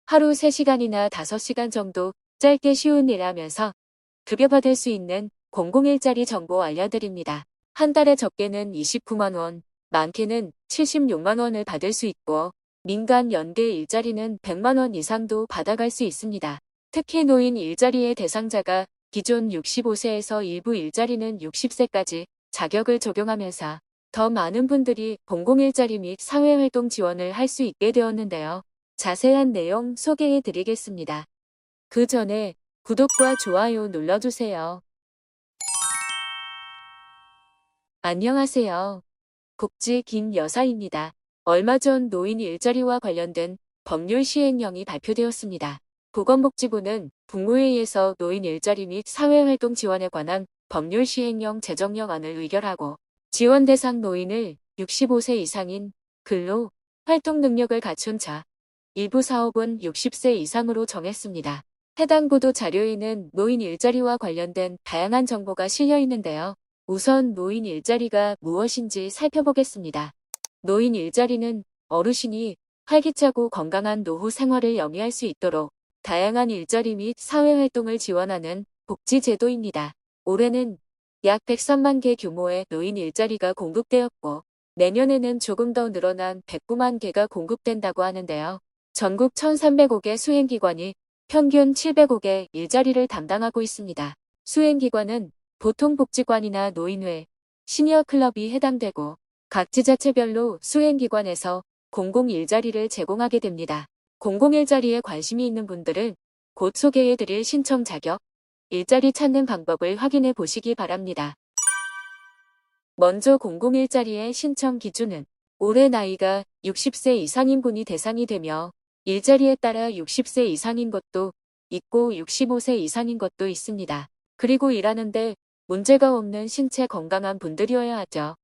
하루 3시간이나 5시간 정도 짧게 쉬운 일 하면서 급여받을 수 있는 공공일자리 정보 알려드립니다. 한 달에 적게는 29만 원, 많게는 76만 원을 받을 수 있고 민간 연계 일자리는 100만 원 이상도 받아갈 수 있습니다. 특히 노인 일자리의 대상자가 기존 65세에서 일부 일자리는 60세까지 자격을 적용하면서 더 많은 분들이 공공일자리 및 사회활동 지원을 할 수 있게 되었는데요. 자세한 내용 소개해 드리겠습니다. 그 전에 구독과 좋아요 눌러주세요. 안녕하세요. 복지 김여사입니다. 얼마 전 노인 일자리와 관련된 법률 시행령이 발표되었습니다. 보건복지부는 국무회의에서 노인 일자리 및 사회활동 지원에 관한 법률 시행령 제정령안을 의결하고 지원 대상 노인을 65세 이상인 근로, 활동 능력을 갖춘 자, 일부 사업은 60세 이상으로 정했습니다. 해당 보도 자료에는 노인 일자리와 관련된 다양한 정보가 실려 있는데요. 우선 노인 일자리가 무엇인지 살펴보겠습니다. 노인 일자리는 어르신이 활기차고 건강한 노후 생활을 영위할 수 있도록 다양한 일자리 및 사회활동을 지원하는 복지제도입니다. 올해는 약 103만 개 규모의 노인 일자리가 공급되었고 내년에는 조금 더 늘어난 109만 개가 공급된다고 하는데요. 전국 1,300여 수행기관이 평균 700개 일자리를 담당하고 있습니다. 수행기관은 보통복지관이나 노인회, 시니어클럽이 해당되고 각 지자체별로 수행기관에서 공공일자리를 제공하게 됩니다. 공공일자리에 관심이 있는 분들은 곧 소개해드릴 신청 자격, 일자리 찾는 방법을 확인해 보시기 바랍니다. 먼저 공공일자리의 신청 기준은 올해 나이가 60세 이상인 분이 대상이 되며 일자리에 따라 60세 이상인 것도 있고 65세 이상인 것도 있습니다. 그리고 일하는데 문제가 없는 신체 건강한 분들이어야 하죠.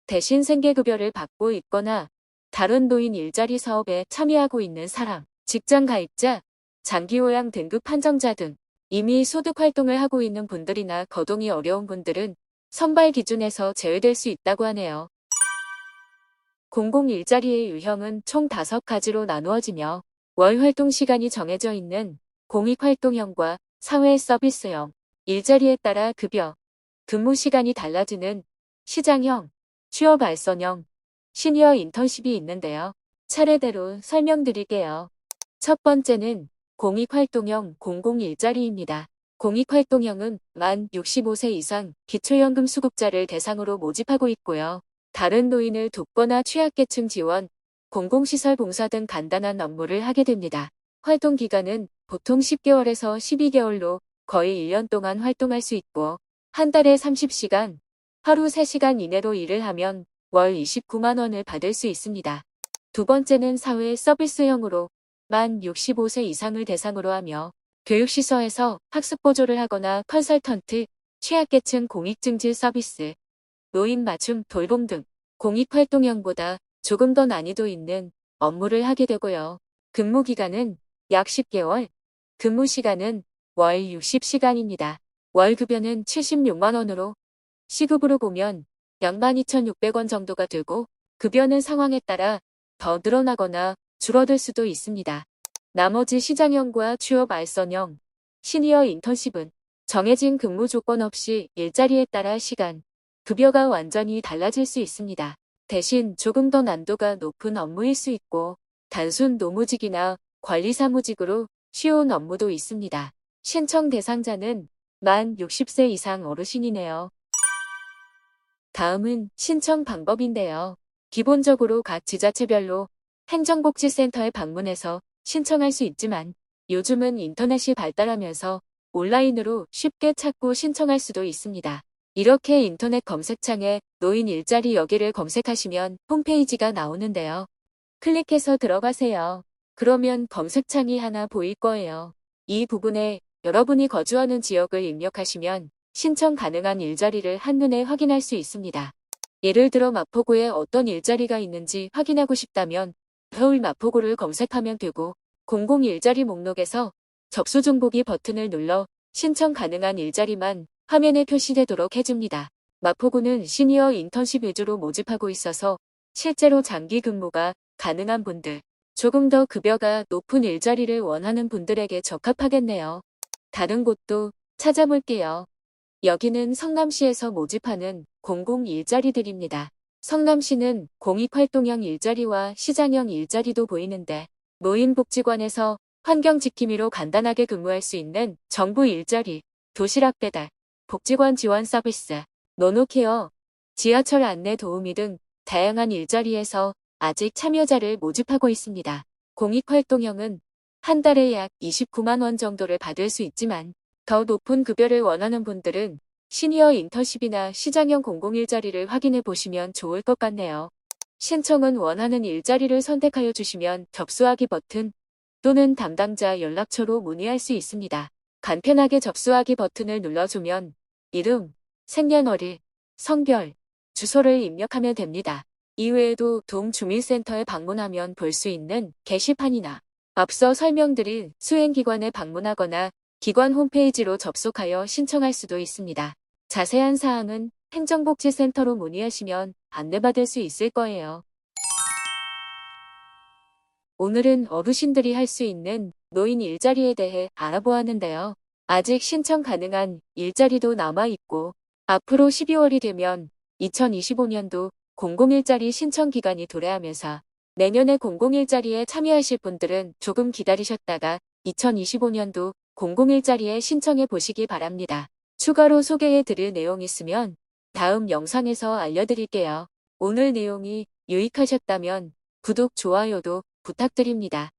대신 생계급여를 받고 있거나 다른 노인 일자리 사업에 참여하고 있는 사람, 직장 가입자, 장기요양 등급 판정자 등 이미 소득 활동을 하고 있는 분들이나 거동이 어려운 분들은 선발 기준에서 제외될 수 있다고 하네요. 공공일자리의 유형은 총 5가지로 나누어지며 월 활동 시간이 정해져 있는 공익활동형과 사회서비스형, 일자리에 따라 급여, 근무 시간이 달라지는 시장형, 취업알선형, 시니어 인턴십이 있는데요. 차례대로 설명드릴게요. 첫 번째는 공익활동형 공공일자리입니다. 공익활동형은 만 65세 이상 기초연금 수급자를 대상으로 모집하고 있고요. 다른 노인을 돕거나 취약계층 지원, 공공시설 봉사 등 간단한 업무를 하게 됩니다. 활동 기간은 보통 10개월에서 12개월로 거의 1년 동안 활동할 수 있고 한 달에 30시간, 하루 3시간 이내로 일을 하면 월 29만 원을 받을 수 있습니다. 두 번째는 사회 서비스형으로 만 65세 이상을 대상으로 하며 교육시설에서 학습보조를 하거나 컨설턴트, 취약계층 공익증진 서비스, 노인 맞춤 돌봄 등 공익활동형보다 조금 더 난이도 있는 업무를 하게 되고요. 근무기간은 약 10개월, 근무시간은 월 60시간입니다. 월급여는 76만 원으로 시급으로 보면 약 12,600원 정도가 되고 급여는 상황에 따라 더 늘어나거나 줄어들 수도 있습니다. 나머지 시장형과 취업 알선형, 시니어 인턴십은 정해진 근무 조건 없이 일자리에 따라 시간, 급여가 완전히 달라질 수 있습니다. 대신 조금 더 난도가 높은 업무일 수 있고 단순 노무직이나 관리사무직으로 쉬운 업무도 있습니다. 신청 대상자는 만 60세 이상 어르신이네요. 다음은 신청 방법인데요. 기본적으로 각 지자체별로 행정복지센터에 방문해서 신청할 수 있지만 요즘은 인터넷이 발달하면서 온라인으로 쉽게 찾고 신청할 수도 있습니다. 이렇게 인터넷 검색창에 노인 일자리 여기를 검색하시면 홈페이지가 나오는데요. 클릭해서 들어가세요. 그러면 검색창이 하나 보일 거예요. 이 부분에 여러분이 거주하는 지역을 입력하시면 신청 가능한 일자리를 한눈에 확인할 수 있습니다. 예를 들어 마포구에 어떤 일자리가 있는지 확인하고 싶다면 서울 마포구를 검색하면 되고 공공일자리 목록에서 접수 중보기 버튼을 눌러 신청 가능한 일자리만 화면에 표시되도록 해줍니다. 마포구는 시니어 인턴십 위주로 모집하고 있어서 실제로 장기 근무가 가능한 분들, 조금 더 급여가 높은 일자리를 원하는 분들에게 적합하겠네요. 다른 곳도 찾아볼게요. 여기는 성남시에서 모집하는 공공 일자리들입니다. 성남시는 공익활동형 일자리와 시장형 일자리도 보이는데 노인복지관에서 환경지킴이로 간단하게 근무할 수 있는 정부 일자리, 도시락 배달, 복지관 지원 서비스, 노노케어, 지하철 안내 도우미 등 다양한 일자리에서 아직 참여자를 모집하고 있습니다. 공익활동형은 한 달에 약 29만 원 정도를 받을 수 있지만 더 높은 급여를 원하는 분들은 시니어 인턴십이나 시장형 공공일자리를 확인해 보시면 좋을 것 같네요. 신청은 원하는 일자리를 선택하여 주시면 접수하기 버튼 또는 담당자 연락처로 문의할 수 있습니다. 간편하게 접수하기 버튼을 눌러주면 이름, 생년월일, 성별, 주소를 입력하면 됩니다. 이외에도 동주민센터에 방문하면 볼 수 있는 게시판이나 앞서 설명드린 수행기관에 방문하거나 기관 홈페이지로 접속하여 신청할 수도 있습니다. 자세한 사항은 행정복지센터로 문의하시면 안내받을 수 있을 거예요. 오늘은 어르신들이 할 수 있는 노인 일자리에 대해 알아보았는데요. 아직 신청 가능한 일자리도 남아있고 앞으로 12월이 되면 2025년도 공공일자리 신청 기간이 도래하면서 내년에 공공일자리에 참여하실 분들은 조금 기다리셨다가 2025년도 공공일자리에 신청해 보시기 바랍니다. 추가로 소개해 드릴 내용 있으면 다음 영상에서 알려드릴게요. 오늘 내용이 유익하셨다면 구독, 좋아요도 부탁드립니다.